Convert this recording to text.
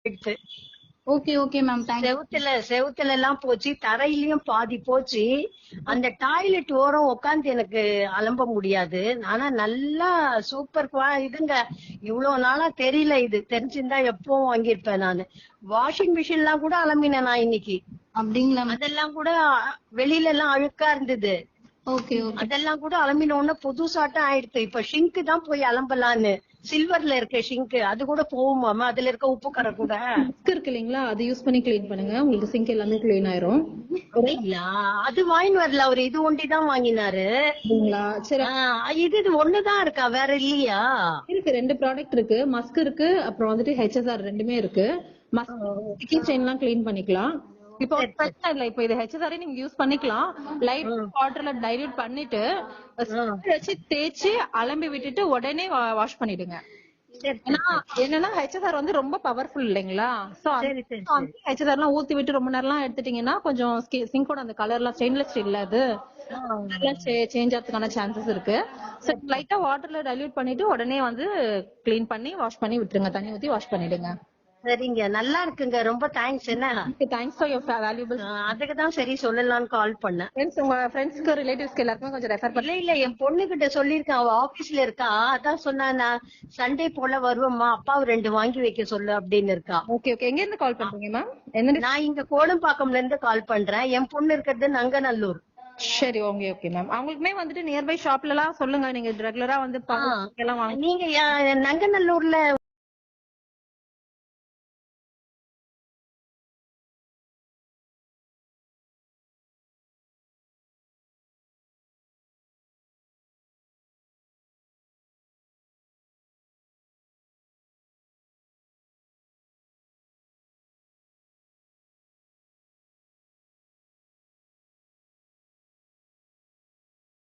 போயிடுச்சு. Okay okay ma'am, thanks. செவுத்துல எல்லாம் போச்சு, தரையிலயும் பாதி போச்சு. அந்த டாய்லெட் ஓரம் உட்காந்து எனக்கு அலம்ப முடியாது. ஆனா நல்லா சூப்பர் இதுங்க. இவ்வளவு நாளா தெரியல, இது தெரிஞ்சிருந்தா எப்பவும் வாங்கியிருப்பேன் நானு. வாஷிங் மிஷின் எல்லாம் கூட அலம்பினேன் நான் இன்னைக்கு. அப்படிங்களா? அதெல்லாம் கூட வெளியில எல்லாம் அழுக்கா இருந்தது. Okay okay. அதெல்லாம் கூட அலம்பினோன்னு புதுசாட்டம் ஆயிடுச்சு. இப்ப ஷிங்க் தான் போய் அலம்பலான்னு. சில்வர்ல இருக்க ஷிங்க் அது கூட போகுமாமா, அதுல இருக்க உப்பு கரை கூட. மஸ்க் இருக்கு இல்லைங்களா, அது யூஸ் பண்ணி கிளீன் பண்ணுங்க, உங்களுக்கு சிங்க் எல்லாமே கிளீன் ஆயிரும். அது வாங்கின்னு வரல, அவரு இது ஒண்டிதான் வாங்கினாரு. சரி, இது ஒண்ணுதான் இருக்கா, வேற இல்லையா? இருக்கு, 2 ப்ராடக்ட் இருக்கு. மஸ்க் இருக்கு, அப்புறம் வந்துட்டு HSR ரெண்டுமே இருக்கு. மஸ்க் செயின் எல்லாம் கிளீன் பண்ணிக்கலாம். இப்போ பிரச்சனை இல்ல, இப்போ இது HSR நீங்க யூஸ் பண்ணிக்கலாம். லைட் வாட்டர்ல டைல்யூட் பண்ணிட்டு வச்சு தேய்ச்சி அலம்பி விட்டுட்டு உடனே வாஷ் பண்ணிடுங்க. என்னன்னா HSR வந்து ரொம்ப பவர்ஃபுல் இல்லைங்களா, சோ HSR எல்லாம் ஊத்தி விட்டு ரொம்ப நேரம் எல்லாம் எடுத்துட்டீங்கன்னா கொஞ்சம் சிங்கோட அந்த கலர் எல்லாம் ஸ்டெயின்லெஸ் ஸ்டீல் அது சேஞ்ச் ஆகிறதுக்கான சான்சஸ் இருக்கு. லைட்டா வாட்டர்ல டைல்யூட் பண்ணிட்டு உடனே வந்து கிளீன் பண்ணி வாஷ் பண்ணி விட்டுருங்க, தண்ணி ஊத்தி வாஷ் பண்ணிடுங்க. சரிங்க, நல்லா இருக்குங்க, ரொம்ப தேங்க்ஸ். என்ன தேங்க்ஸ் ஃபார் யுவர் வேல்யூபிள். அதுக்கு தான் சரி சொல்லலாம்னு கால் பண்ணேன். உங்க ஃப்ரெண்ட்ஸ்க்கு ரிலேட்டிவ்ஸ்க்கு எல்லாருக்கும் கொஞ்சம் ரெஃபர் பண்ணி. இல்ல என் பொண்ணு கிட்ட சொல்லிருக்கேன், அவ ஆபீஸ்ல இருக்கா. அதான் சொன்னா, நான் சண்டே போல வருவேம்மா, அப்பாவு 2 வாங்கி வைக்க சொல்லு அப்படின்னு இருக்கா. Okay okay. எங்க இருந்து கால் பண்றீங்க மேம்? நான் இங்க கோடம்பாக்கம்ல இருந்து கால் பண்றேன். என் பொண்ணு இருக்கிறது நங்கநல்லூர். சரி, ஓகே ஓகே மேம். அவங்களுக்குமே வந்துட்டு நியர்பை ஷாப்ல எல்லாம் சொல்லுங்க, நீங்க ரெகுலரா வந்து நீங்க நங்கநல்லூர்ல